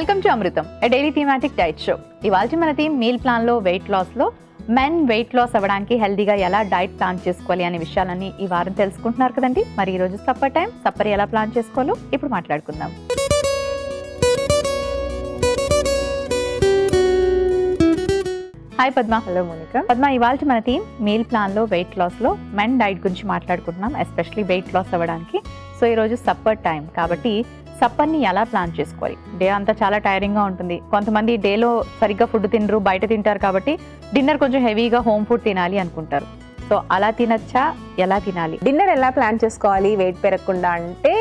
Welcome to Amrutham, a daily thematic diet show. ఇవాళ మన theme meal ప్లాన్లో wait లాస్లో men weight loss అవ్వడానికి హెల్దీగా ఎలా డైట్ ప్లాన్ చేసుకోవాలి అనే విషయాలన్నీ ఈ వారం తెలుసుకుంటున్నారు కదండి. మరి ఈరోజు సప్పర్ టైం, సప్పర్ ఎలా ప్లాన్ చేసుకోవాలో ఇప్పుడు మాట్లాడుకుందాం. హాయ్ పద్మ. హలో మోనికా. పద్మ, ఇవాళ మన థీమ్ మీల్ ప్లాన్లో వెయిట్ లాస్లో మెన్ డైట్ గురించి మాట్లాడుకుంటున్నాం, ఎస్పెషలీ వెయిట్ లాస్ అవ్వడానికి. సో ఈరోజు సప్పర్ టైం కాబట్టి సప్పర్ని ఎలా ప్లాన్ చేసుకోవాలి? డే అంతా చాలా టైరింగ్గా ఉంటుంది. కొంతమంది డేలో సరిగ్గా ఫుడ్ తినరు, బయట తింటారు కాబట్టి డిన్నర్ కొంచెం హెవీగా హోమ్ ఫుడ్ తినాలి అనుకుంటారు. సో అలా తినచ్చా? ఎలా తినాలి? డిన్నర్ ఎలా ప్లాన్ చేసుకోవాలి వెయిట్ పెరగకుండా అంటే,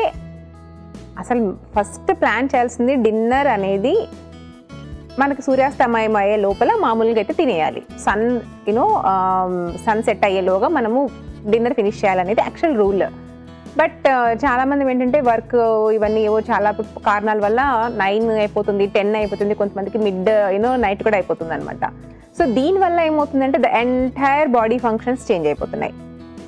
అసలు ఫస్ట్ ప్లాన్ చేయాల్సింది డిన్నర్ అనేది మనకు సూర్యాస్తమయం అయ్యే లోపల మామూలుగా అయితే తినేయాలి. సన్ సెట్ అయ్యేలోగా మనము డిన్నర్ ఫినిష్ చేయాలనేది యాక్చువల్ రూల్. బట్ చాలామంది ఏంటంటే వర్క్ ఇవన్నీ ఏవో చాలా కారణాల వల్ల 9 అయిపోతుంది, 10 అయిపోతుంది, కొంతమందికి నైట్ కూడా అయిపోతుంది అనమాట. సో దీనివల్ల ఏమవుతుందంటే the entire body functions change అయిపోతున్నాయి.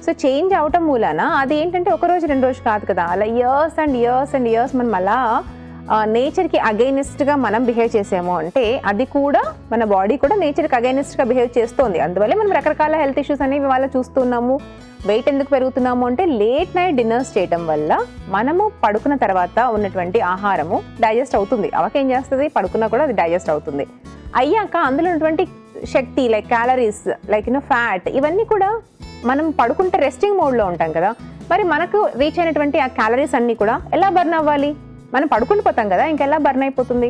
సో చేంజ్ అవటం మూలాన అది ఏంటంటే ఒక రోజు 2 రోజు కాదు కదా, అలా years and years and years మనం అలా నేచర్కి అగైనిస్ట్గా మనం బిహేవ్ చేసాము అంటే అది కూడా మన బాడీ కూడా నేచర్కి అగైనిస్ట్గా బిహేవ్ చేస్తుంది. అందువల్లే మనం రకరకాల హెల్త్ ఇష్యూస్ అనేవి వాళ్ళ చూస్తున్నాము. వెయిట్ ఎందుకు పెరుగుతున్నాము అంటే లేట్ నైట్ డిన్నర్స్ చేయడం వల్ల మనము పడుకున్న తర్వాత ఉన్నటువంటి ఆహారము డైజెస్ట్ అవుతుంది. అవకేం చేస్తుంది, పడుకున్నా కూడా అది డైజెస్ట్ అవుతుంది. అయ్యాక అందులో ఉన్నటువంటి శక్తి లైక్ క్యాలరీస్ లైక్ ఫ్యాట్ ఇవన్నీ కూడా మనం పడుకుంటే రెస్టింగ్ మోడ్లో ఉంటాం కదా, మరి మనకు రీచ్ అయినటువంటి ఆ క్యాలరీస్ అన్నీ కూడా ఎలా బర్న్ అవ్వాలి? మనం పడుకుండిపోతాం కదా, ఇంకెలా బర్న్ అయిపోతుంది?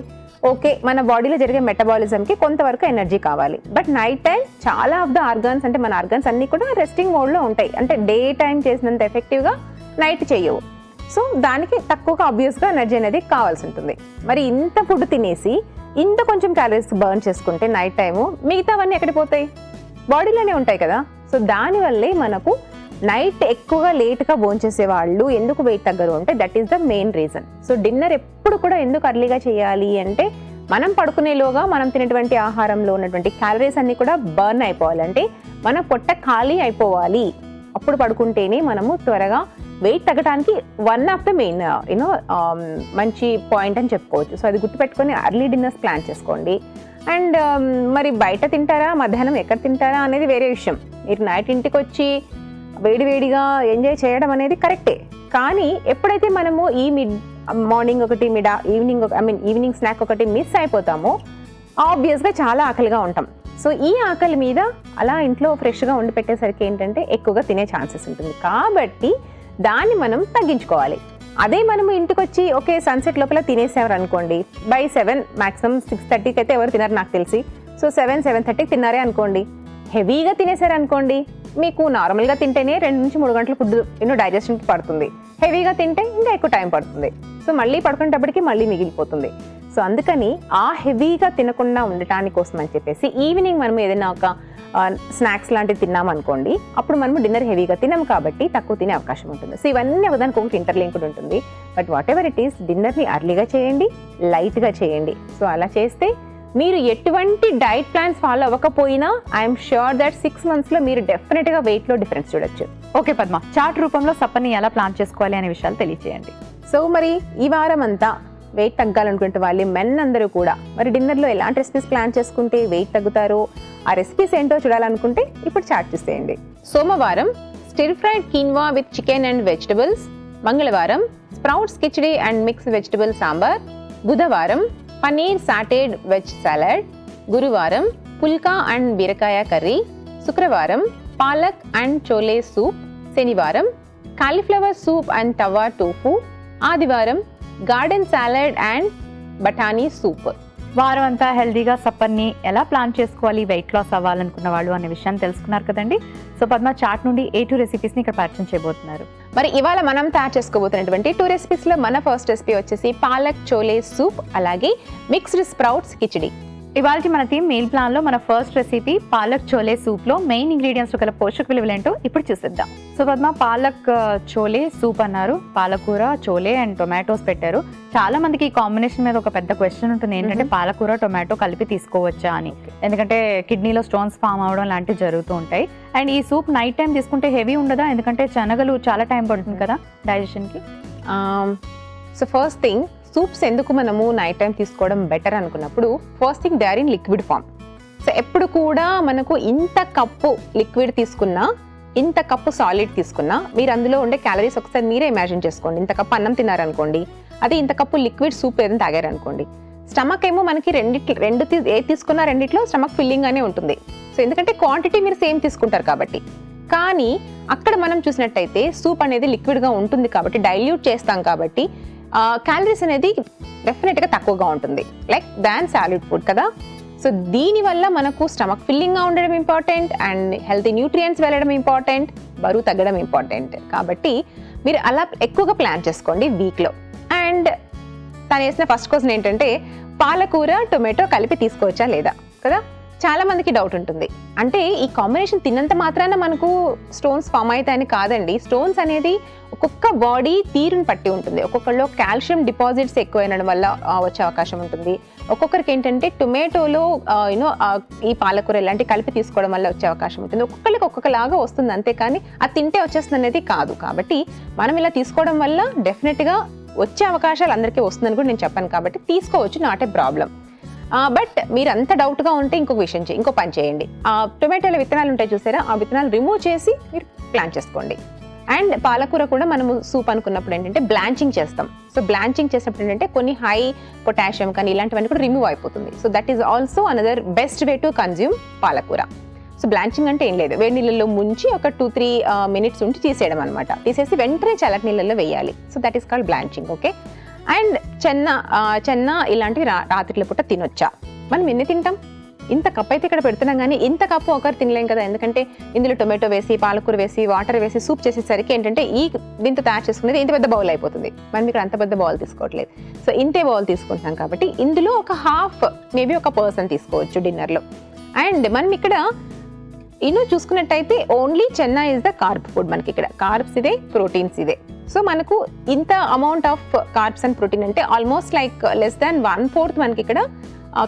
ఓకే, మన బాడీలో జరిగే మెటబాలిజంకి కొంతవరకు ఎనర్జీ కావాలి. బట్ నైట్ టైం చాలా ఆఫ్ ద ఆర్గాన్స్ అంటే మన ఆర్గాన్స్ అన్నీ కూడా రెస్టింగ్ మోడ్లో ఉంటాయి. అంటే డే టైం చేసినంత ఎఫెక్టివ్గా నైట్ చేయవు. సో దానికి తక్కువగా ఆబ్వియస్గా ఎనర్జీ అనేది కావాల్సి ఉంటుంది. మరి ఇంత ఫుడ్ తినేసి ఇంత కొంచెం క్యాలరీస్ బర్న్ చేసుకుంటే నైట్ టైము మిగతావన్నీ ఎక్కడికి పోతాయి? బాడీలోనే ఉంటాయి కదా. సో దానివల్లే మనకు నైట్ ఎక్కువగా లేట్గా భోంచేసే వాళ్ళు ఎందుకు వెయిట్ తగ్గరు అంటే that is the main reason. So dinner ఎప్పుడు కూడా ఎందుకు అర్లీగా చేయాలి అంటే మనం పడుకునేలోగా మనం తినేటువంటి ఆహారంలో ఉన్నటువంటి క్యాలరీస్ అన్నీ కూడా బర్న్ అయిపోవాలంటే మన పొట్ట ఖాళీ అయిపోవాలి. అప్పుడు పడుకుంటేనే మనము త్వరగా వెయిట్ తగ్గడానికి వన్ ఆఫ్ ద మెయిన్ మంచి పాయింట్ అని చెప్పుకోవచ్చు. సో అది గుర్తుపెట్టుకొని అర్లీ డిన్నర్స్ ప్లాన్ చేసుకోండి. అండ్ మరి బయట తింటారా, మధ్యాహ్నం ఎక్కడ తింటారా అనేది వేరే విషయం. మీరు నైట్ ఇంటికి వచ్చి వేడివేడిగా ఎంజాయ్ చేయడం అనేది కరెక్టే. కానీ ఎప్పుడైతే మనము ఈ మార్నింగ్ ఒకటి ఈవినింగ్ స్నాక్ ఒకటి మిస్ అయిపోతామో ఆబ్వియస్గా చాలా ఆకలిగా ఉంటాం. సో ఈ ఆకలి మీద అలా ఇంట్లో ఫ్రెష్గా వండి పెట్టేసరికి ఏంటంటే ఎక్కువగా తినే ఛాన్సెస్ ఉంటుంది. కాబట్టి దాన్ని మనం తగ్గించుకోవాలి. అదే మనము ఇంటికి వచ్చి ఓకే సన్సెట్ లోపల తినేసేవారు అనుకోండి, బై 7 మ్యాక్సిమం 6:30కి అయితే ఎవరు తినరు నాకు తెలిసి. సో 7-7:30కి తిన్నారే అనుకోండి, హెవీగా తినేసారు అనుకోండి, మీకు నార్మల్గా తింటేనే 2 నుంచి 3 గంటల ఫుడ్ డైజెషన్కి పడుతుంది. హెవీగా తింటే ఇంకా ఎక్కువ టైం పడుతుంది. సో మళ్ళీ పడుకునేటప్పటికి మళ్ళీ మిగిలిపోతుంది. సో అందుకని ఆ హెవీగా తినకుండా ఉండటానికి కోసం అని చెప్పేసి ఈవినింగ్ మనం ఏదైనా ఒక స్నాక్స్ లాంటివి తిన్నామనుకోండి, అప్పుడు మనము డిన్నర్ హెవీగా తినాం కాబట్టి తక్కువ తినే అవకాశం ఉంటుంది. సో ఇవన్నీ ఒకదానికి ఒకటి ఇంటర్లింక్డ్ ఉంటుంది. But whatever it is, డిన్నర్ని అర్లీగా చేయండి, లైట్గా చేయండి. సో అలా చేస్తే మీరు ఎటువంటి డైట్ ప్లాన్స్ ఫాలో అవ్వకపోయినా ఐఎమ్ ష్యూర్ దట్ 6 monthsలో మీరు డెఫినెట్గా వెయిట్లో డిఫరెన్స్ చూడొచ్చు. ఓకే పద్మ, చార్ట్ రూపంలో సప్పర్ని ఎలా ప్లాన్ చేసుకోవాలి అనే విషయాలు తెలియజేయండి. సో మరి ఈ వారం అంతా వెయిట్ తగ్గాలనుకుంటే వాళ్ళు మెన్ అందరూ కూడా మరి డిన్నర్లో ఎలాంటి రెసిపీస్ ప్లాన్ చేసుకుంటే వెయిట్ తగ్గుతారో, ఆ రెసిపీస్ ఏంటో చూడాలనుకుంటే ఇప్పుడు చార్ట్ చూసేయండి. సోమవారం stir fried quinoa with chicken and vegetables. మంగళవారం sprouts khichdi and mix vegetable sambar. బుధవారం పనీర్ సాటేడ్ వెజ్ సలాడ్. గురువారం పుల్కా అండ్ బీరకాయ కర్రీ. శుక్రవారం పాలక్ అండ్ చోలే సూప్. శనివారం cauliflower soup and tawa tofu. ఆదివారం గార్డెన్ సాలడ్ అండ్ బఠానీ సూప్. వారం అంతా హెల్దీగా సప్పర్ని ఎలా ప్లాన్ చేసుకోవాలి వెయిట్ లాస్ అవ్వాలనుకున్న వాళ్ళు అనే విషయాన్ని తెలుసుకున్నారు కదండి. సో పద్మ చాట్ నుండి 2 రెసిపీస్ని ఇక్కడ పరిచయం చేయబోతున్నారు. మరి ఇవాళ మనం తయారు చేసుకోబోతున్నటువంటి 2 రెసిపీస్లో మన ఫస్ట్ రెసిపీ వచ్చేసి పాలక్ చోలే సూప్, అలాగే మిక్స్డ్ స్ప్రౌట్స్ కిచడీ. ఇవాళ మన థీమ్ మీల్ ప్లాన్లో మన ఫస్ట్ రెసిపీ పాలక్ చోలే సూప్లో మెయిన్ ఇంగ్రీడియంట్స్ గల పోషక విలువలు ఏంటో ఇప్పుడు చూసిద్దాం. సో పద్మ, పాలక్ చోలే సూప్ అన్నారు, పాలకూర, చోలే అండ్ టొమాటోస్ పెట్టారు. చాలా మందికి ఈ కాంబినేషన్ మీద ఒక పెద్ద క్వశ్చన్ ఉంటుంది, ఏంటంటే పాలకూర టొమాటో కలిపి తీసుకోవచ్చా అని. ఎందుకంటే కిడ్నీలో స్టోన్స్ ఫామ్ అవడం లాంటివి జరుగుతూ ఉంటాయి. అండ్ ఈ సూప్ నైట్ టైం తీసుకుంటే హెవీ ఉండదా? ఎందుకంటే శనగలు చాలా టైం పడుతుంది కదా డైజెషన్కి. సో ఫస్ట్ థింగ్, సూప్స్ ఎందుకు మనము నైట్ టైం తీసుకోవడం బెటర్ అనుకున్నప్పుడు, first thing they are in liquid form. So ఎప్పుడు కూడా మనకు ఇంత కప్పు లిక్విడ్ తీసుకున్నా, ఇంత కప్పు సాలిడ్ తీసుకున్నా, మీరు అందులో ఉండే క్యాలరీస్ ఒకసారి మీరే ఇమాజిన్ చేసుకోండి. ఇంత కప్పు అన్నం తిన్నారనుకోండి, అదే ఇంత కప్పు లిక్విడ్ సూప్ ఏదైనా తాగారనుకోండి, స్టమక్ ఏమో మనకి ఏది తీసుకున్నా రెండిట్లో స్టమక్ ఫిల్లింగ్ గానే ఉంటుంది. సో ఎందుకంటే క్వాంటిటీ మీరు సేమ్ తీసుకుంటారు కాబట్టి. కానీ అక్కడ మనం చూసినట్టయితే సూప్ అనేది లిక్విడ్గా ఉంటుంది కాబట్టి, డైల్యూట్ చేస్తాం కాబట్టి క్యాలరీస్ అనేది డెఫినెట్గా తక్కువగా ఉంటుంది, లైక్ దాన్ సాలిడ్ ఫుడ్ కదా. సో దీనివల్ల మనకు స్టమక్ ఫిల్లింగ్గా ఉండడం ఇంపార్టెంట్, అండ్ హెల్తీ న్యూట్రియంట్స్ వెళ్ళడం ఇంపార్టెంట్, బరువు తగ్గడం ఇంపార్టెంట్. కాబట్టి మీరు అలా ఎక్కువగా ప్లాన్ చేసుకోండి వీక్లో. అండ్ తను వేసిన ఫస్ట్ క్వశ్చన్ ఏంటంటే, పాలకూర టొమాటో కలిపి తీసుకోవచ్చా లేదా కదా. చాలా మందికి డౌట్ ఉంటుంది. అంటే ఈ కాంబినేషన్ తిన్నంత మాత్రాన మనకు స్టోన్స్ ఫామ్ అవుతాయని కాదండి. స్టోన్స్ అనేది ఒక్కొక్క బాడీ తీరుని పట్టి ఉంటుంది. ఒక్కొక్కరిలో కాల్షియం డిపాజిట్స్ ఎక్కువైన వల్ల వచ్చే అవకాశం ఉంటుంది. ఒక్కొక్కరికి ఏంటంటే టొమాటోలో ఈ పాలకూర ఇలాంటి కలిపి తీసుకోవడం వల్ల వచ్చే అవకాశం ఉంటుంది. ఒక్కొక్కరికి ఒక్కొక్కలాగా వస్తుంది, అంతేకాని అది తింటే వచ్చేస్తుంది అనేది కాదు. కాబట్టి మనం ఇలా తీసుకోవడం వల్ల డెఫినెట్గా వచ్చే అవకాశాలు అందరికీ వస్తుందని కూడా నేను చెప్పాను. కాబట్టి తీసుకోవచ్చు, నాట్ ఏ ప్రాబ్లం. బట్ మీరు అంత డౌట్గా ఉంటే ఇంకో పని చేయండి. టొమాటోల విత్తనాలు ఉంటాయి చూసారా, ఆ విత్తనాలు రిమూవ్ చేసి మీరు ప్లాన్ చేసుకోండి. అండ్ పాలకూర కూడా మనము సూప్ అనుకున్నప్పుడు ఏంటంటే బ్లాంచింగ్ చేస్తాం. సో బ్లాంచింగ్ చేసినప్పుడు ఏంటంటే కొన్ని హై పొటాషియం కానీ ఇలాంటివన్నీ కూడా రిమూవ్ అయిపోతుంది. So that is also another best way to consume పాలకూర. సో బ్లాంచింగ్ అంటే ఏం లేదు, వేడి నీళ్ళలో ముంచి ఒక 2-3 minutes ఉంచి తీసేయడం అనమాట. తీసేసి వెంటనే చల్లటి నీళ్ళలో వేయాలి. So that is called blanching. Okay. And చెన్న ఇలాంటివి రాత్రిల పూట తినొచ్చా? మనం ఎన్ని తింటాం? ఇంత కప్ అయితే ఇక్కడ పెడుతున్నాం, కానీ ఇంత కప్పు ఒకరు తినలేం కదా. ఎందుకంటే ఇందులో టొమాటో వేసి, పాలకూర వేసి, వాటర్ వేసి సూప్ చేసేసరికి ఏంటంటే దీంతో తయారు చేసుకునేది ఇంత పెద్ద బౌల్ అయిపోతుంది. మనం ఇక్కడ అంత పెద్ద బౌల్ తీసుకోవట్లేదు. సో ఇంతే బౌల్ తీసుకుంటున్నాం కాబట్టి ఇందులో ఒక హాఫ్ మేబీ ఒక పర్సన్ తీసుకోవచ్చు డిన్నర్లో. అండ్ మనం ఇక్కడ చూసుకున్నట్టయితే only Chenna is the carb food. మనకి ఇక్కడ కార్బ్స్ ఇదే, ప్రోటీన్స్ ఇదే. సో మనకు ఇంత amount of carbs and protein అంటే ఆల్మోస్ట్ లైక్ లెస్ దాన్ 1/4 మనకి ఇక్కడ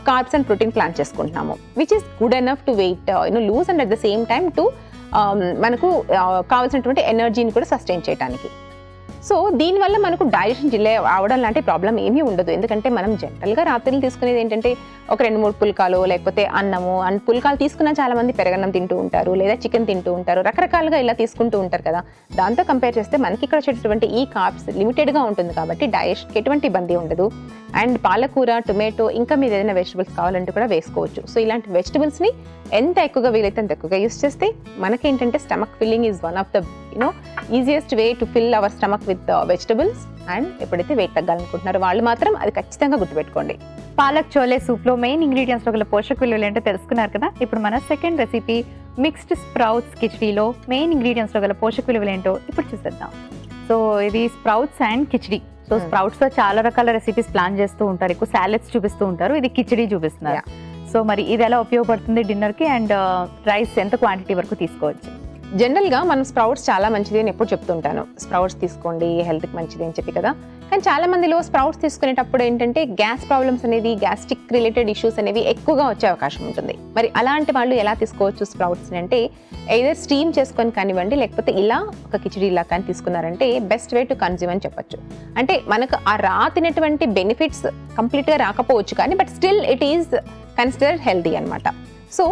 కార్బ్స్ అండ్ ప్రోటీన్ ప్లాన్ చేసుకుంటున్నాము, which is good enough to weight lose and at the same time to మనకు కావాల్సినటువంటి ఎనర్జీని కూడా సస్టైన్ చేయడానికి. సో దీనివల్ల మనకు డైజెషన్ డిలే అవడం లాంటి ప్రాబ్లం ఏమీ ఉండదు. ఎందుకంటే మనం జనరల్గా రాత్రులు తీసుకునేది ఏంటంటే ఒక 2-3 పుల్కాలు, లేకపోతే అన్నము. అండ్ పుల్కాలు తీసుకున్న చాలా మంది పెరగన్నం తింటూ ఉంటారు, లేదా చికెన్ తింటూ ఉంటారు, రకరకాలుగా ఇలా తీసుకుంటూ ఉంటారు కదా. దాంతో కంపేర్ చేస్తే మనకి ఇక్కడ వచ్చేటటువంటి ఈ కార్బ్స్ లిమిటెడ్గా ఉంటుంది కాబట్టి డైజెషన్కి ఎటువంటి ఇబ్బంది ఉండదు. అండ్ పాలకూర, టొమాటో, ఇంకా మీరు ఏదైనా వెజిటబుల్స్ కావాలంటే కూడా వేసుకోవచ్చు. సో ఇలాంటి వెజిటబుల్స్ని ఎంత ఎక్కువగా వీలైతే అంత ఎక్కువగా యూస్ చేస్తే మనకేంటంటే stomach filling is one of the easiest way to fill our stomach with vegetables. And ఎప్పుడైతే వెయిట్ తగ్గాలనుకుంటున్నారో వాళ్ళు మాత్రం అది ఖచ్చితంగా గుర్తుపెట్టుకోండి. పాలక్ చోలే సూప్ లో మెయిన్ ఇంగ్రీడియంట్స్ లో గల పోషక విలువలు ఏంటో తెలుసుకున్నారు కదా. ఇప్పుడు మన సెకండ్ రెసిపీ మిక్స్డ్ స్ప్రౌట్స్ కిచడీలో మెయిన్ ఇంగ్రీడియంట్స్ లో గల పోషక విలువలు ఏంటో ఇప్పుడు చూసేద్దాం. సో ఇది sprouts and khichdi. So sprouts తో చాలా రకాల రెసిపీస్ ప్లాన్ చేస్తూ ఉంటారు, ఎక్కువ సాలెడ్స్ చూపిస్తూ ఉంటారు, ఇది కిచడీ చూపిస్తున్నారు. సో మరి ఇది ఎలా ఉపయోగపడుతుంది డిన్నర్ కి, అండ్ రైస్ ఎంత క్వాంటిటీ వరకు తీసుకోవచ్చు? జనరల్గా మనం స్ప్రౌట్స్ చాలా మంచిది అని ఎప్పుడు చెప్తుంటాను. స్ప్రౌట్స్ తీసుకోండి, హెల్త్కి మంచిది అని చెప్పి కదా. కానీ చాలా మందిలో స్ప్రౌట్స్ తీసుకునేటప్పుడు ఏంటంటే గ్యాస్ ప్రాబ్లమ్స్ అనేది, గ్యాస్ట్రిక్ రిలేటెడ్ ఇష్యూస్ అనేవి ఎక్కువగా వచ్చే అవకాశం ఉంటుంది. మరి అలాంటి వాళ్ళు ఎలా తీసుకోవచ్చు స్ప్రౌట్స్ అంటే, ఏదైనా స్టీమ్ చేసుకొని కానివ్వండి, లేకపోతే ఇలా ఒక కిచడీ ఇలా కానీ తీసుకున్నారంటే బెస్ట్ వే టు కన్జ్యూమ్ అని చెప్పొచ్చు. అంటే మనకు ఆ తినేటువంటి బెనిఫిట్స్ కంప్లీట్గా రాకపోవచ్చు, కానీ but still it is considered healthy అనమాట. సో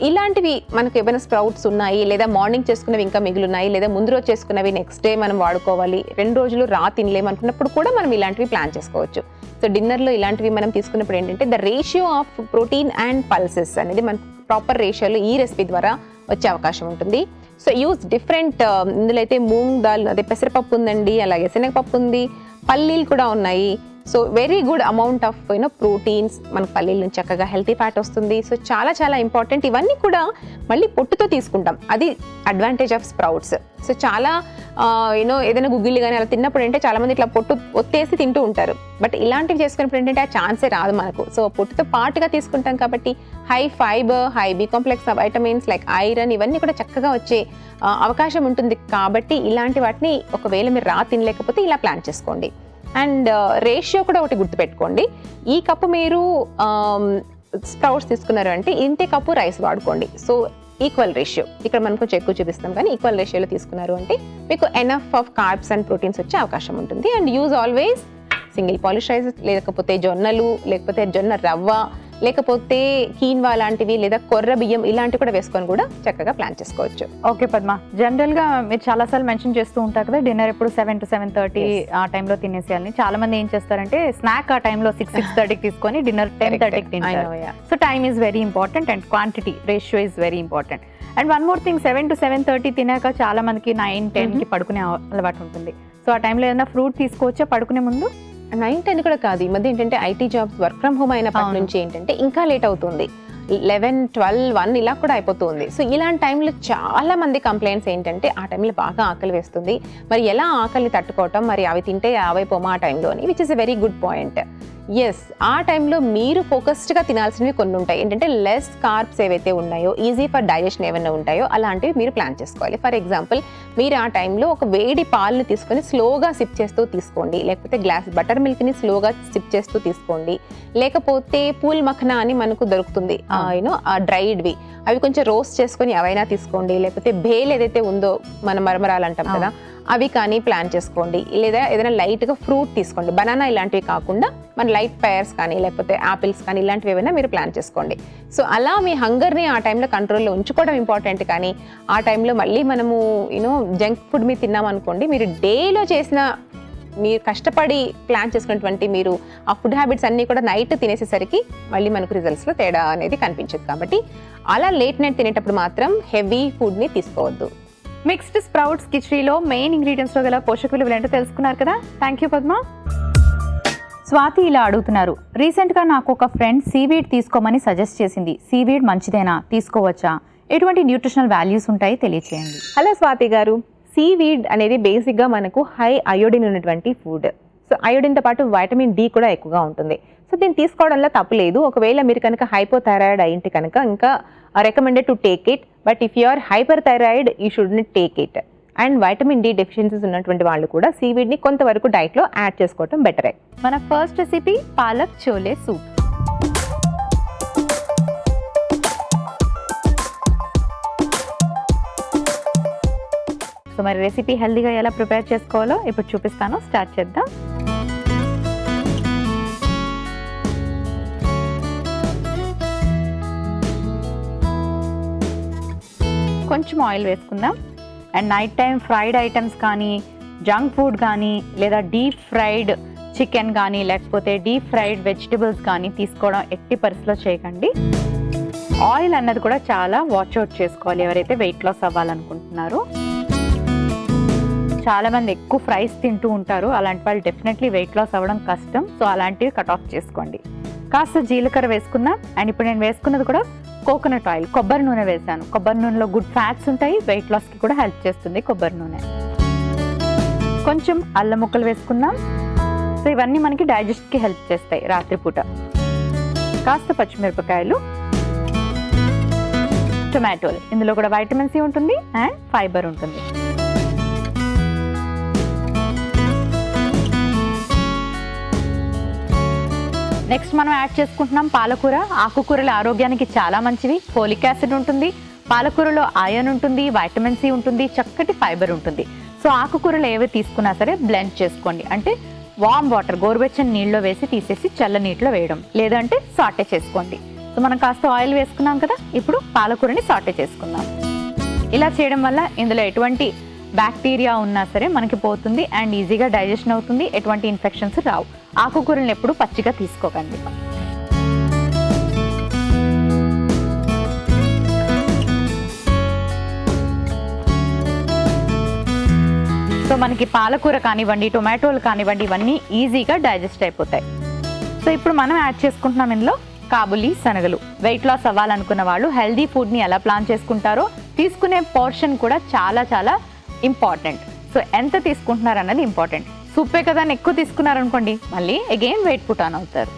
ఇలాంటివి మనకు ఏమైనా స్ప్రౌట్స్ ఉన్నాయి, లేదా మార్నింగ్ చేసుకున్నవి ఇంకా మిగులున్నాయి, లేదా ముందు రోజు చేసుకున్నవి నెక్స్ట్ డే మనం వాడుకోవాలి, 2 రోజులు తినలేమనుకున్నప్పుడు కూడా మనం ఇలాంటివి ప్లాన్ చేసుకోవచ్చు. సో డిన్నర్లో ఇలాంటివి మనం తీసుకున్నప్పుడు ఏంటంటే the ratio of protein and pulses అనేది మనకు ప్రాపర్ రేషియోలో ఈ రెసిపీ ద్వారా వచ్చే అవకాశం ఉంటుంది. సో యూజ్ డిఫరెంట్, ఇందులో అయితే మూంగ్ దాల్, అదే పెసరపప్పు ఉందండి, అలాగే శనగపప్పు ఉంది, పల్లీలు కూడా ఉన్నాయి. So very good amount of proteins మనకు పల్లీల నుంచి చక్కగా హెల్తీ ఫ్యాట్ వస్తుంది. సో చాలా చాలా ఇంపార్టెంట్. ఇవన్నీ కూడా మళ్ళీ పొట్టుతో తీసుకుంటాం, అది అడ్వాంటేజ్ ఆఫ్ స్ప్రౌట్స్. సో చాలా ఏదైనా గుగ్గిళ్ళు కానీ అలా తిన్నప్పుడు అంటే చాలా మంది ఇట్లా పొట్టు ఒత్తేసి తింటూ ఉంటారు. బట్ ఇలాంటివి చేసుకున్నప్పుడు ఏంటంటే ఆ ఛాన్సే రాదు మనకు. సో పొట్టుతో పాటుగా తీసుకుంటాం కాబట్టి high fibre, high B complex vitamins like iron ఇవన్నీ కూడా చక్కగా వచ్చే అవకాశం ఉంటుంది. కాబట్టి ఇలాంటి వాటిని ఒకవేళ మీరు తినలేకపోతే ఇలా ప్లాన్ చేసుకోండి. అండ్ రేషియో కూడా ఒకటి గుర్తుపెట్టుకోండి. ఈ కప్పు మీరు స్ప్రౌట్స్ తీసుకున్నారు అంటే ఇంతే కప్పు రైస్ వాడుకోండి. సో ఈక్వల్ రేషియో, ఇక్కడ మనం కొంచెం ఎక్కువ చూపిస్తాం కానీ ఈక్వల్ రేషియోలో తీసుకున్నారు అంటే మీకు enough of carbs and proteins వచ్చే అవకాశం ఉంటుంది. And use always single polish rice, లేకపోతే జొన్నలు, లేకపోతే జొన్న రవ్వ, లేకపోతే కీన్వా లాంటివి, లేదా కొర్ర బియ్యం ఇలాంటివి కూడా వేసుకొని కూడా చక్కగా ప్లాన్ చేసుకోవచ్చు. ఓకే పద్మ, జనరల్ గా మీరు చాలా సార్లు మెన్షన్ చేస్తూ ఉంటారు కదా డిన్నర్ ఎప్పుడు 7 to 7:30 ఆ టైంలో తినేసేయాలని. చాలా మంది ఏం చేస్తారంటే స్నాక్ ఆ టైంలో 6:30కి తీసుకొని డిన్నర్ 10:30కి తింటారు. So time is very important and quantity ratio is very important. And one more thing, 7 to 7:30 తినాక చాలా మందికి 9-10కి పడుకునే అలవాటు ఉంటుంది. సో ఆ టైంలో ఏదైనా ఫ్రూట్ తీసుకోవచ్చా పడుకునే ముందు? 9-10 కూడా కాదు. ఈ మధ్య ఏంటంటే IT jobs work from home అయినప్పటి నుంచి ఏంటంటే ఇంకా లేట్ అవుతుంది. 11, 12, 1 ఇలా కూడా అయిపోతుంది. సో ఇలాంటి టైంలో చాలా మంది కంప్లైంట్స్ ఏంటంటే ఆ టైంలో బాగా ఆకలి వేస్తుంది, మరి ఎలా ఆకలిని తట్టుకోవటం, మరి అవి తింటే అవైపోమా ఆ టైంలో అని, which is a very good point. Yes, ఆ టైంలో మీరు ఫోకస్డ్గా తినాల్సినవి కొన్ని ఉంటాయి. ఏంటంటే లెస్ కార్బ్స్ ఏవైతే ఉన్నాయో, ఈజీ ఫర్ డైజెషన్ ఏమైనా ఉంటాయో అలాంటివి మీరు ప్లాన్ చేసుకోవాలి. ఫర్ ఎగ్జాంపుల్, మీరు ఆ టైంలో ఒక వేడి పాలని తీసుకొని స్లోగా సిప్ చేస్తూ తీసుకోండి, లేకపోతే గ్లాస్ బటర్ మిల్క్ని స్లోగా సిప్ చేస్తూ తీసుకోండి, లేకపోతే పూల్ మఖనా అని మనకు దొరుకుతుంది యూనో డ్రైడ్వి, అవి కొంచెం రోస్ట్ చేసుకొని అవైనా తీసుకోండి, లేకపోతే భేల్ ఏదైతే ఉందో మన మరమరాలు అంటాం కదా అవి కానీ ప్లాన్ చేసుకోండి, లేదా ఏదైనా లైట్గా ఫ్రూట్ తీసుకోండి. బనానా ఇలాంటివి కాకుండా మన లైట్ పేర్స్ కానీ లేకపోతే యాపిల్స్ కానీ ఇలాంటివి ఏమైనా మీరు ప్లాన్ చేసుకోండి. సో అలా మీ హంగర్ని ఆ టైంలో కంట్రోల్లో ఉంచుకోవడం ఇంపార్టెంట్. కానీ ఆ టైంలో మళ్ళీ మనము యూనో జంక్ ఫుడ్ మీరు తిన్నామనుకోండి, మీరు డేలో చేసిన మీరు కష్టపడి ప్లాన్ చేసుకున్నటువంటి మీరు ఆ ఫుడ్ హ్యాబిట్స్ అన్నీ కూడా నైట్ తినేసేసరికి మళ్ళీ మనకు రిజల్ట్స్లో తేడా అనేది కనిపించదు. కాబట్టి అలా లేట్ నైట్ తినేటప్పుడు మాత్రం హెవీ ఫుడ్ని తీసుకోవద్దు. మిక్స్డ్ స్ప్రౌట్స్ కిచడీలో మెయిన్ ఇంగ్రీడియంట్స్లో గల పోషక విలువలు ఏంటో తెలుసుకున్నారు కదా. Thank you Padma. స్వాతి ఇలా అడుగుతున్నారు, రీసెంట్గా నాకు ఒక ఫ్రెండ్ సీవీడ్ తీసుకోమని సజెస్ట్ చేసింది. సీవీడ్ మంచిదేనా, తీసుకోవచ్చా, ఎటువంటి న్యూట్రిషనల్ వాల్యూస్ ఉంటాయి తెలియచేయండి. హలో స్వాతి గారు, సీవీడ్ అనేది బేసిక్గా మనకు హై అయోడిన్ ఉన్నటువంటి ఫుడ్. సో అయోడిన్తో పాటు వైటమిన్ డి కూడా ఎక్కువగా ఉంటుంది. సో దీన్ని తీసుకోవడంలో తప్పు లేదు. ఒకవేళ మీరు కనుక హైపోథైరాయిడ్ అయింటే కనుక ఇంకా recommended to take it, but if you are hyperthyroid you shouldn't take it. And vitamin D deficiencies ఉన్నటువంటి వాళ్ళు కూడా సీవీడ్ని కొంతవరకు డైట్లో యాడ్ చేసుకోవడం బెటరే. మన first recipe palak chole soup. So మరి రెసిపీ హెల్దీగా ఎలా ప్రిపేర్ చేసుకోవాలో ఇప్పుడు చూపిస్తాను. స్టార్ట్ చేద్దాం. కొంచెం ఆయిల్ వేసుకుందాం. And night time fried items కానీ జంక్ ఫుడ్ కానీ లేదా డీప్ ఫ్రైడ్ చికెన్ కానీ లేకపోతే డీప్ ఫ్రైడ్ వెజిటబుల్స్ కానీ తీసుకోవడం ఎట్టి పరిస్థితిలో చేయకండి. ఆయిల్ అన్నది కూడా చాలా వాచ్ అవుట్ చేసుకోవాలి ఎవరైతే వెయిట్ లాస్ అవ్వాలనుకుంటున్నారో. చాలామంది ఎక్కువ ఫ్రైస్ తింటూ ఉంటారు, అలాంటి వాళ్ళు డెఫినెట్లీ వెయిట్ లాస్ అవ్వడం కష్టం. సో అలాంటివి కట్ ఆఫ్ చేసుకోండి. కాస్త జీలకర్ర వేసుకుందాం. అండ్ ఇప్పుడు నేను వేసుకున్నది కూడా కోకోనట్ ఆయిల్, కొబ్బరి నూనె వేసాను. కొబ్బరి నూనెలో గుడ్ ఫ్యాట్స్ ఉంటాయి, వెయిట్ లాస్కి కూడా హెల్ప్ చేస్తుంది కొబ్బరి నూనె. కొంచెం అల్లం ముక్కలు వేసుకుందాం. సో ఇవన్నీ మనకి డైజెస్ట్కి హెల్ప్ చేస్తాయి రాత్రిపూట. కాస్త పచ్చిమిరపకాయలు, టొమాటోలు, ఇందులో కూడా వైటమిన్ సి ఉంటుంది అండ్ ఫైబర్ ఉంటుంది. నెక్స్ట్ మనం యాడ్ చేసుకుంటున్నాం పాలకూర. ఆకుకూరలు ఆరోగ్యానికి చాలా మంచివి. ఫోలిక్ యాసిడ్ ఉంటుంది, పాలకూరలో ఐరన్ ఉంటుంది, వైటమిన్ సి ఉంటుంది, చక్కటి ఫైబర్ ఉంటుంది. సో ఆకుకూరలు ఏవి తీసుకున్నా సరే బ్లెండ్ చేసుకోండి. అంటే వామ్ వాటర్ గోరువెచ్చని నీళ్ళలో వేసి తీసేసి చల్ల నీటిలో వేయడం, లేదంటే సాటే చేసుకోండి. సో మనం కాస్త ఆయిల్ వేసుకున్నాం కదా, ఇప్పుడు పాలకూరని సాటే చేసుకుందాం. ఇలా చేయడం వల్ల ఇందులో ఎటువంటి బ్యాక్టీరియా ఉన్నా సరే మనకి పోతుంది అండ్ ఈజీగా డైజెషన్ అవుతుంది, ఎటువంటి ఇన్ఫెక్షన్స్ రావు. ఆకుకూరలను ఎప్పుడు పచ్చిగా తీసుకోకండి. సో మనకి పాలకూర కానివ్వండి, టొమాటోలు కానివ్వండి, ఇవన్నీ ఈజీగా డైజెస్ట్ అయిపోతాయి. సో ఇప్పుడు మనం యాడ్ చేసుకుంటున్నాం ఇందులో కాబులి శనగలు. వెయిట్ లాస్ అవ్వాలనుకున్న వాళ్ళు హెల్దీ ఫుడ్ని ఎలా ప్లాన్ చేసుకుంటారో తీసుకునే పోర్షన్ కూడా చాలా చాలా ఇంపార్టెంట్. సో ఎంత తీసుకుంటున్నారు అన్నది ఇంపార్టెంట్. సూపే కదా అని ఎక్కువ తీసుకున్నారనుకోండి మళ్ళీ అగైన్ వెయిట్ పుట్ ఆన్ అవుతారు.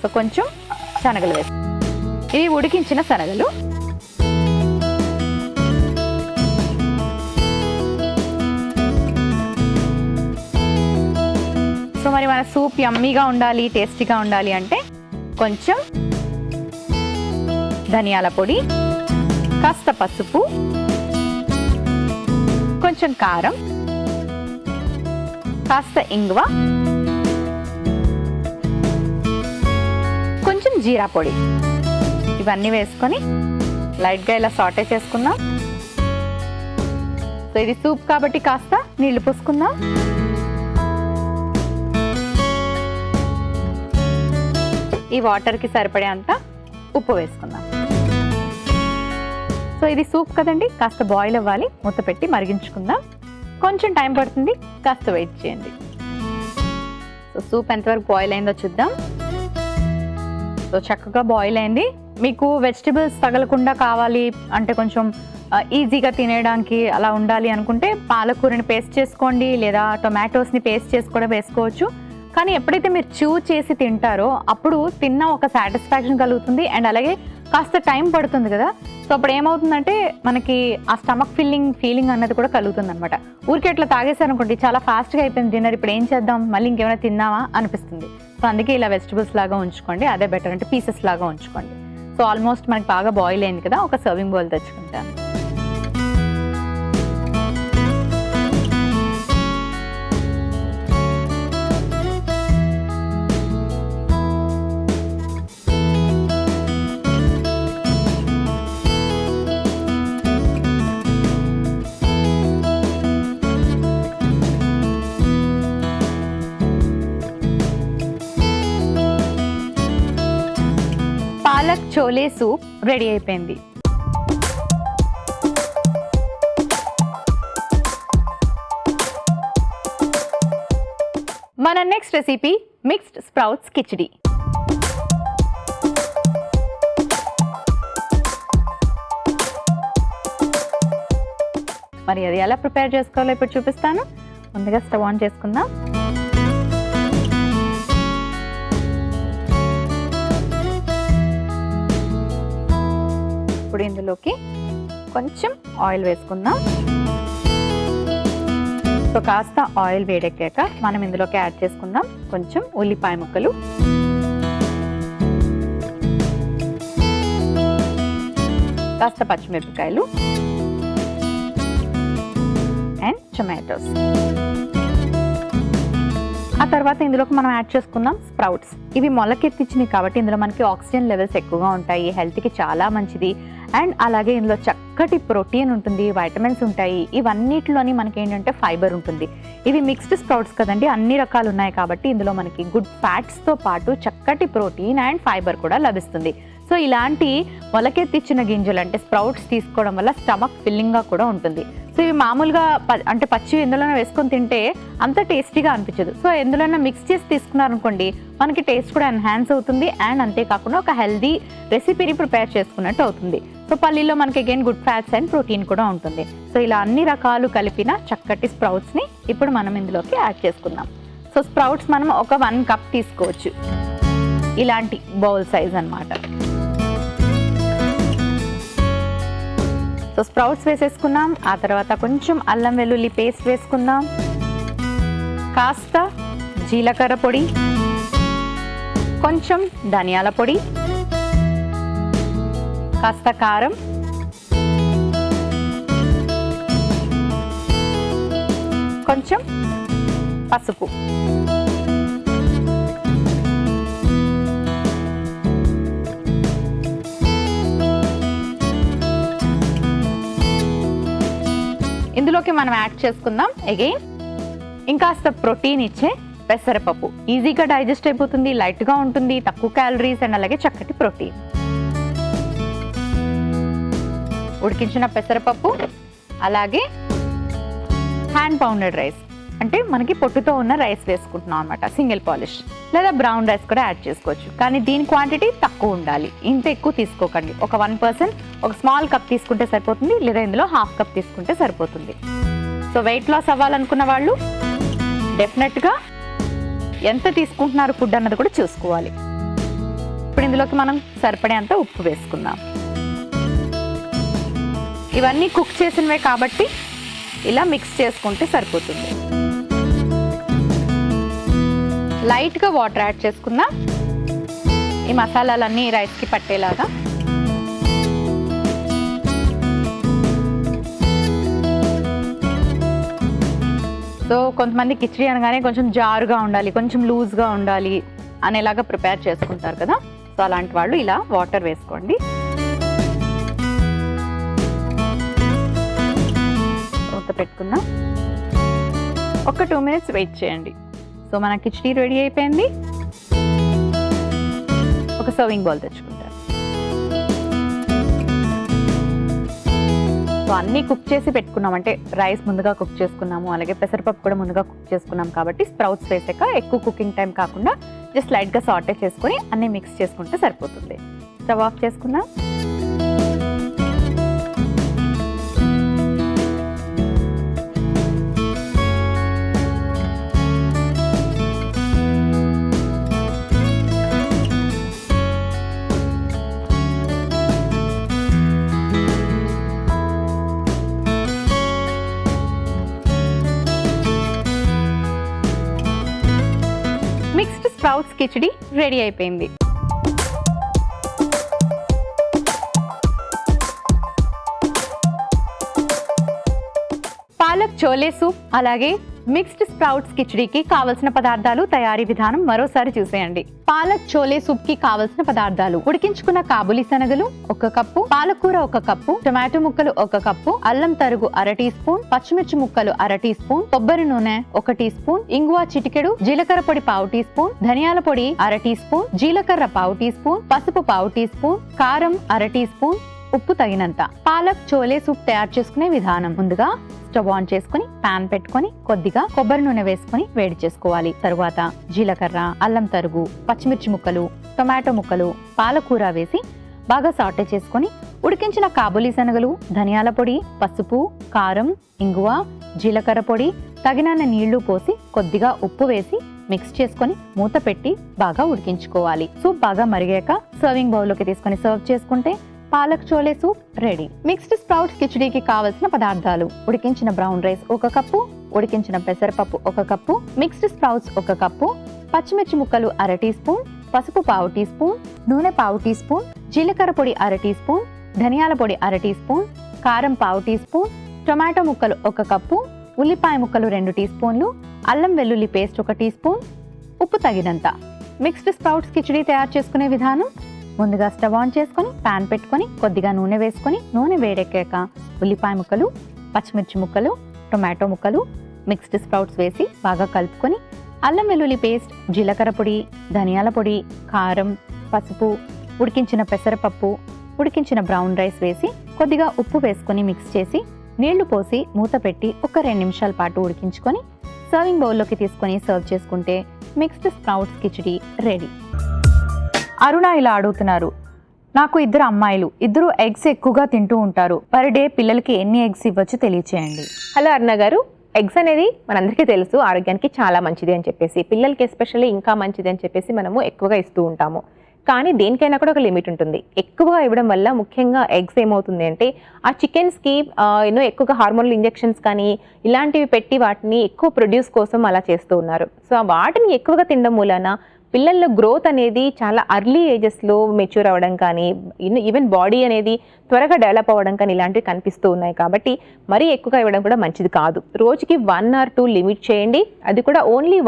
సో కొంచెం శనగలు వేసి, ఇవి ఉడికించిన శనగలు. సో మరి మన సూప్ యమ్మీగా ఉండాలి, టేస్టీగా ఉండాలి అంటే కొంచెం ధనియాల పొడి, కాస్త పసుపు, కొంచెం కారం, కాస్త ఇంగువ, జీరా పొడి, ఇవన్నీ వేసుకొని లైట్గా ఇలా సాటే చేసుకుందాం. సో ఇది సూప్ కాబట్టి కాస్త నీళ్లు పోసుకుందాం. ఈ వాటర్కి సరిపడేంత ఉప్పు వేసుకుందాం. సో ఇది సూప్ కదండి, కాస్త బాయిల్ అవ్వాలి, మూత పెట్టి మరిగించుకుందాం. కొంచెం టైం పడుతుంది, కాస్త వెయిట్ చేయండి. సో సూప్ ఎంతవరకు బాయిల్ అయిందో చూద్దాం. సో చక్కగా బాయిల్ అయింది. మీకు వెజిటబుల్స్ తగలకుండా కావాలి అంటే కొంచెం ఈజీగా తినేయడానికి అలా ఉండాలి అనుకుంటే పాలకూరని పేస్ట్ చేసుకోండి, లేదా టొమాటోస్ని పేస్ట్ చేసి కూడా వేసుకోవచ్చు. కానీ ఎప్పుడైతే మీరు చూ చేసి తింటారో అప్పుడు తిన్న ఒక సాటిస్ఫాక్షన్ కలుగుతుంది, అండ్ అలాగే కాస్త టైం పడుతుంది కదా. సో అప్పుడు ఏమవుతుందంటే మనకి ఆ స్టమక్ ఫీలింగ్ అన్నది కూడా కలుగుతుంది అనమాట. ఊరికే అట్లా తాగేసారనుకోండి, చాలా ఫాస్ట్గా అయిపోయింది డిన్నర్, ఇప్పుడు ఏం చేద్దాం, మళ్ళీ ఇంకేమైనా తిందామా అనిపిస్తుంది. సో అందుకే ఇలా వెజిటబుల్స్ లాగా ఉంచుకోండి, అదే బెటర్, అంటే పీసెస్ లాగా ఉంచుకోండి. సో ఆల్మోస్ట్ మనకి బాగా బాయిల్ అయింది కదా, ఒక సర్వింగ్ బౌల్ తెచ్చుకుంటాను. పాలక్ చోలే సూప్ రెడీ అయిపోయింది. మన next recipe mixed sprouts khichdi. మరి అది ఎలా ప్రిపేర్ చేసుకోవాలో ఇప్పుడు చూపిస్తాను. ముందుగా స్టవ్ ఆన్ చేసుకుందాం. ఇప్పుడు ఇందులోకి కొంచెం ఆయిల్ వేసుకుందాం. సో కాస్త ఆయిల్ వేడెక్కాక మనం ఇందులోకి యాడ్ చేసుకుందాం కొంచెం ఉల్లిపాయ ముక్కలు, కాస్త పచ్చిమిరపకాయలు అండ్ టొమాటోస్. ఆ తర్వాత ఇందులోకి మనం యాడ్ చేసుకుందాం స్ప్రౌట్స్. ఇవి మొలకెత్తిచ్చినవి కాబట్టి ఇందులో మనకి ఆక్సిజన్ లెవెల్స్ ఎక్కువగా ఉంటాయి, హెల్త్కి చాలా మంచిది. అండ్ అలాగే ఇందులో చక్కటి ప్రోటీన్ ఉంటుంది, వైటమిన్స్ ఉంటాయి. ఇవన్నిటిలోని మనకి ఏంటంటే ఫైబర్ ఉంటుంది. ఇవి మిక్స్డ్ స్ప్రౌట్స్ కదండి, అన్ని రకాలు ఉన్నాయి కాబట్టి ఇందులో మనకి గుడ్ ఫ్యాట్స్తో పాటు చక్కటి ప్రోటీన్ అండ్ ఫైబర్ కూడా లభిస్తుంది. సో ఇలాంటి మొలకెత్తిచ్చిన గింజలు అంటే స్ప్రౌట్స్ తీసుకోవడం వల్ల స్టమక్ ఫిల్లింగ్గా కూడా ఉంటుంది. సో ఇవి మామూలుగా అంటే పచ్చి ఎందులోనే వేసుకొని తింటే అంత టేస్టీగా అనిపించదు. సో ఎందులోనే మిక్స్ చేసి తీసుకున్నారనుకోండి మనకి టేస్ట్ కూడా ఎన్హాన్స్ అవుతుంది, అండ్ అంతేకాకుండా ఒక హెల్దీ రెసిపీని ప్రిపేర్ చేసుకున్నట్టు అవుతుంది. సో పల్లీలో మనకి again good fats and protein కూడా ఉంటుంది. సో ఇలా అన్ని రకాలు కలిపిన చక్కటి స్ప్రౌట్స్ని ఇప్పుడు మనం ఇందులోకి యాడ్ చేసుకుందాం. సో స్ప్రౌట్స్ మనం ఒక 1 కప్ తీసుకోవచ్చు, ఇలాంటి బౌల్ సైజ్ అన్నమాట. సో స్ప్రౌట్స్ వేసేసుకున్నాం. ఆ తర్వాత కొంచెం అల్లం వెల్లుల్లి పేస్ట్ వేసుకుందాం, కాస్త జీలకర్ర పొడి, కొంచెం ధనియాల పొడి, కాస్త కారం, కొంచెం పసుపు. ఇందులోకి మనం యాడ్ చేసుకుందాం అగైన్ ఇంకాస్త ప్రోటీన్ ఇచ్చే పెసరపప్పు. ఈజీగా డైజెస్ట్ అయిపోతుంది, లైట్గా ఉంటుంది, తక్కువ క్యాలరీస్ అండ్ అలాగే చక్కటి ప్రోటీన్. ఉడికించిన పెసరపప్పు, అలాగే హ్యాండ్ పౌండెడ్ రైస్, అంటే మనకి పొట్టుతో ఉన్న రైస్ వేసుకుంటున్నాం అనమాట, సింగిల్ పాలిష్, లేదా బ్రౌన్ రైస్ కూడా యాడ్ చేసుకోవచ్చు. కానీ దీని క్వాంటిటీ తక్కువ ఉండాలి, ఇంత ఎక్కువ తీసుకోకండి. ఒక 1% ఒక స్మాల్ కప్ తీసుకుంటే సరిపోతుంది, లేదా ఇందులో ½ కప్ తీసుకుంటే సరిపోతుంది. సో వెయిట్ లాస్ అవ్వాలనుకున్న వాళ్ళు డెఫినెట్గా ఎంత తీసుకుంటున్నారు ఫుడ్ అన్నది కూడా చూసుకోవాలి. ఇప్పుడు ఇందులోకి మనం సరిపడేంత ఉప్పు వేసుకుందాం. ఇవన్నీ కుక్ చేసినవే కాబట్టి ఇలా మిక్స్ చేసుకుంటే సరిపోతుంది. లైట్గా వాటర్ యాడ్ చేసుకుందాం ఈ మసాలాలన్నీ రైస్కి పట్టేలాగా. సో కొంతమంది కిచిడి అనగానే కొంచెం జారుగా ఉండాలి, కొంచెం లూజ్గా ఉండాలి అనేలాగా ప్రిపేర్ చేసుకుంటారు కదా. సో అలాంటి వాళ్ళు ఇలా వాటర్ వేసుకోండి. మూత పెట్టుకుందాం. ఒక 2 minutes వెయిట్ చేయండి. సో మన కిచిడి రెడీ అయిపోయింది. ఒక సర్వింగ్ బౌల్ తెచ్చుకుంటారు. సో అన్నీ కుక్ చేసి పెట్టుకున్నాం, అంటే రైస్ ముందుగా కుక్ చేసుకున్నాము, అలాగే పెసరపప్పు కూడా ముందుగా కుక్ చేసుకున్నాం కాబట్టి స్ప్రౌట్స్ వేసాక ఎక్కువ కుకింగ్ టైం కాకుండా జస్ట్ లైట్గా సాటే చేసుకొని అన్నీ మిక్స్ చేసుకుంటే సరిపోతుంది. స్టవ్ ఆఫ్ చేసుకుందాం. మిక్స్డ్ స్ప్రౌట్స్ కిచిడి రెడీ అయిపోయింది. పాలక్ చోలే సూప్ అలాగే మిక్స్డ్ స్ప్రౌట్స్ కిచిడికి కావలసిన పదార్థాలు, తయారీ విధానం మరోసారి చూసేయండి. పాలక్ చోలే సూప్ కి కావలసిన పదార్థాలు: ఉడికించుకున్న కాబూలి శనగలు 1 కప్పు, పాలకూర 1 కప్పు, టొమాటో ముక్కలు 1 కప్పు, అల్లం తరుగు 1/2 టీ స్పూన్, పచ్చిమిర్చి ముక్కలు 1/2 టీ స్పూన్, కొబ్బరి నూనె 1 టీ స్పూన్, ఇంగువ చిటికెడు, జీలకర్ర పొడి 1/2 టీ స్పూన్, ధనియాల పొడి 1/2 టీ స్పూన్, జీలకర్ర 1/2 టీ స్పూన్, పసుపు 1/2 టీ స్పూన్, కారం 1/2 టీ స్పూన్, ఉప్పు తగినంత. పాలక్ చోలే సూప్ తయారు చేసుకునే విధానం: ముందుగా స్టవ్ ఆన్ చేసుకుని పాన్ పెట్టుకొని కొద్దిగా కొబ్బరి నూనె వేసుకొని వేడి చేసుకోవాలి. తరువాత జీలకర్ర, అల్లం తరుగు, పచ్చిమిర్చి ముక్కలు, టొమాటో ముక్కలు, పాలకూర వేసి బాగా సాటే చేసుకొని ఉడికించిన కాబూలి శనగలు, ధనియాల పొడి, పసుపు, కారం, ఇంగువ, జీలకర్ర పొడి, తగినన్ని నీళ్లు పోసి కొద్దిగా ఉప్పు వేసి మిక్స్ చేసుకొని మూత పెట్టి బాగా ఉడికించుకోవాలి. సూప్ బాగా మరిగాక సర్వింగ్ బౌల్లోకి తీసుకొని సర్వ్ చేసుకుంటే palak chole soup ready. Mixed sprouts కిచిడికి కావలసిన పదార్థాలు: ఉడికించిన బ్రౌన్ రైస్ 1 కప్పు, ఉడికించిన పెసరపప్పు 1 కప్పు, మిక్స్డ్ స్ప్రౌట్స్ 1 కప్పు, పచ్చిమిర్చి ముక్కలు 1/2 టీ స్పూన్, పసుపు 1/2 టీ స్పూన్, నూనె 1/2 టీ స్పూన్, జీలకర్ర పొడి 1/2 టీ స్పూన్, ధనియాల పొడి 1/2 టీ స్పూన్, కారం 1/2 టీ స్పూన్, టొమాటో ముక్కలు 1 కప్పు, ఉల్లిపాయ ముక్కలు 2 టీ స్పూన్లు, అల్లం వెల్లుల్లి పేస్ట్ 1 టీ స్పూన్, ఉప్పు తగినంత. మిక్స్డ్ స్ప్రౌట్స్ కిచిడి తయారు చేసుకునే విధానం: ముందుగా స్టవ్ ఆన్ చేసుకొని పాన్ పెట్టుకొని కొద్దిగా నూనె వేసుకొని నూనె వేడెక్కాక ఉల్లిపాయ ముక్కలు, పచ్చిమిర్చి ముక్కలు, టొమాటో ముక్కలు, మిక్స్డ్ స్ప్రౌట్స్ వేసి బాగా కలుపుకొని అల్లం వెల్లుల్లి పేస్ట్, జీలకర్ర పొడి, ధనియాల పొడి, కారం, పసుపు, ఉడికించిన పెసరపప్పు, ఉడికించిన బ్రౌన్ రైస్ వేసి కొద్దిగా ఉప్పు వేసుకొని మిక్స్ చేసి నీళ్లు పోసి మూత పెట్టి ఒక 2 నిమిషాల పాటు ఉడికించుకొని సర్వింగ్ బౌల్లోకి తీసుకొని సర్వ్ చేసుకుంటే మిక్స్డ్ స్ప్రౌట్స్ కిచిడి రెడీ. అరుణ ఇలా అడుగుతున్నారు: నాకు 2 అమ్మాయిలు, 2 ఎగ్స్ ఎక్కువగా తింటూ ఉంటారు. పర్ డే పిల్లలకి ఎన్ని ఎగ్స్ ఇవ్వచ్చు తెలియచేయండి. హలో అరుణ గారు, ఎగ్స్ అనేది మనందరికీ తెలుసు ఆరోగ్యానికి చాలా మంచిది అని చెప్పేసి, పిల్లలకి ఎస్పెషల్లీ ఇంకా మంచిది అని చెప్పేసి మనము ఎక్కువగా ఇస్తూ ఉంటాము. కానీ దేనికైనా కూడా ఒక లిమిట్ ఉంటుంది. ఎక్కువగా ఇవ్వడం వల్ల ముఖ్యంగా ఎగ్స్ ఏమవుతుంది అంటే ఆ చికెన్స్కి ఎక్కువగా హార్మోనల్ ఇంజెక్షన్స్ కానీ ఇలాంటివి పెట్టి వాటిని ఎక్కువ ప్రొడ్యూస్ కోసం అలా చేస్తూ ఉన్నారు. సో వాటిని ఎక్కువగా తినడం మూలన పిల్లల్లో గ్రోత్ అనేది చాలా అర్లీ ఏజెస్లో మెచ్యూర్ అవ్వడం కానీ ఈవెన్ బాడీ అనేది త్వరగా డెవలప్ అవ్వడం కానీ ఇలాంటివి కనిపిస్తూ ఉన్నాయి. కాబట్టి మరీ ఎక్కువగా ఇవ్వడం కూడా మంచిది కాదు. రోజుకి 1 or 2 లిమిట్ చేయండి. అది కూడా ఓన్లీ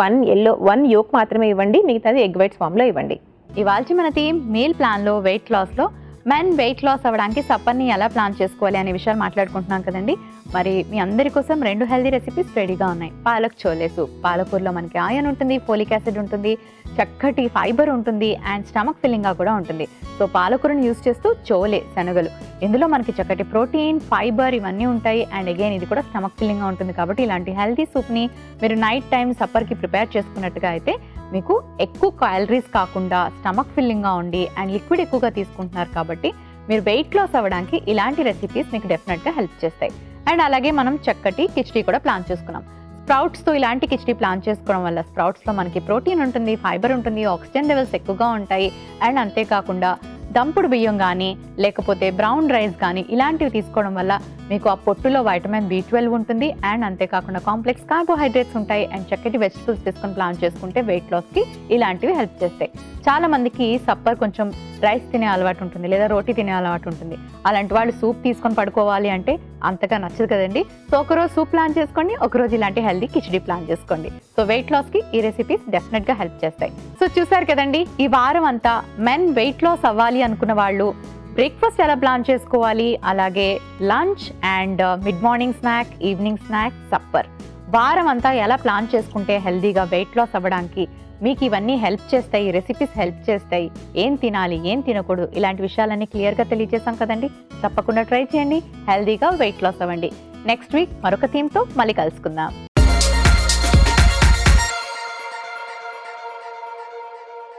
1 యోక్ మాత్రమే ఇవ్వండి, మిగతాది ఎగ్ వైట్స్ ఫామ్లో ఇవ్వండి. ఇవాళ మన టీం మీల్ ప్లాన్లో వెయిట్ లాస్లో మెన్ వెయిట్ లాస్ అవ్వడానికి సప్పర్ని ఎలా ప్లాన్ చేసుకోవాలి అనే విషయాలు మాట్లాడుకుంటున్నాం కదండి. మరి మీ అందరి కోసం 2 హెల్దీ రెసిపీస్ రెడీగా ఉన్నాయి. పాలక్ చోలే సూప్. పాలకూరలో మనకి ఐరన్ ఉంటుంది, ఫోలిక్ యాసిడ్ ఉంటుంది, చక్కటి ఫైబర్ ఉంటుంది అండ్ స్టమక్ ఫిల్లింగ్గా కూడా ఉంటుంది. సో పాలకూరను యూస్ చేస్తూ చోలే శనగలు, ఇందులో మనకి చక్కటి ప్రోటీన్, ఫైబర్ ఇవన్నీ ఉంటాయి అండ్ అగైన్ ఇది కూడా స్టమక్ ఫిల్లింగ్గా ఉంటుంది. కాబట్టి ఇలాంటి హెల్దీ సూప్ని మీరు నైట్ టైం సప్పర్కి ప్రిపేర్ చేసుకున్నట్టుగా అయితే మీకు ఎక్కువ క్యాలరీస్ కాకుండా స్టమక్ ఫిల్లింగ్గా ఉండి అండ్ లిక్విడ్ ఎక్కువగా తీసుకుంటున్నారు కాబట్టి మీరు వెయిట్ లాస్ అవ్వడానికి ఇలాంటి రెసిపీస్ మీకు డెఫినెట్గా హెల్ప్ చేస్తాయి. అండ్ అలాగే మనం చక్కటి కిచిడి కూడా ప్లాన్ చేసుకున్నాం. స్ప్రౌట్స్తో ఇలాంటి కిచిడి ప్లాన్ చేసుకోవడం వల్ల స్ప్రౌట్స్లో మనకి ప్రోటీన్ ఉంటుంది, ఫైబర్ ఉంటుంది, ఆక్సిజన్ లెవెల్స్ ఎక్కువగా ఉంటాయి అండ్ అంతేకాకుండా దంపుడు బియ్యం కానీ లేకపోతే బ్రౌన్ రైస్ కానీ ఇలాంటివి తీసుకోవడం వల్ల మీకు ఆ పొట్టులో వైటమిన్ B12 ఉంటుంది అండ్ అంతేకాకుండా కాంప్లెక్స్ కార్బోహైడ్రేట్స్ ఉంటాయి అండ్ చక్కటి వెజిటబుల్స్ తీసుకొని ప్లాన్ చేసుకుంటే వెయిట్ లాస్కి ఇలాంటివి హెల్ప్ చేస్తాయి. చాలా మందికి సప్పర్ కొంచెం రైస్ తినే అలవాటు ఉంటుంది లేదా రోటీ తినే అలవాటు ఉంటుంది. అలాంటి వాళ్ళు సూప్ తీసుకొని పడుకోవాలి అంటే అంతగా నచ్చదు కదండి. సో ఒకరోజు సూప్ ప్లాన్ చేసుకోండి, ఒకరోజు ఇలాంటి హెల్దీ కిచడీ ప్లాన్ చేసుకోండి. సో వెయిట్ లాస్కి ఈ రెసిపీస్ డెఫినెట్గా హెల్ప్ చేస్తాయి. సో చూసారు కదండి, ఈ వారం అంతా మెన్ వెయిట్ లాస్ అవ్వాలి అనుకున్న వాళ్ళు బ్రేక్ఫాస్ట్ ఎలా ప్లాన్ చేసుకోవాలి, అలాగే lunch and mid morning snack, evening snack, supper వారం అంతా ఎలా ప్లాన్ చేసుకుంటే హెల్దీగా వెయిట్ లాస్ అవ్వడానికి మీకు ఇవన్నీ హెల్ప్ చేస్తాయి, రెసిపీస్ హెల్ప్ చేస్తాయి, ఏం తినాలి ఏం తినకూడదు ఇలాంటి విషయాలన్నీ క్లియర్గా తెలియజేసాం కదండి. తప్పకుండా ట్రై చేయండి, హెల్దీగా వెయిట్ లాస్ అవ్వండి. నెక్స్ట్ వీక్ మరొక థీమ్తో మళ్ళీ కలుసుకుందాం.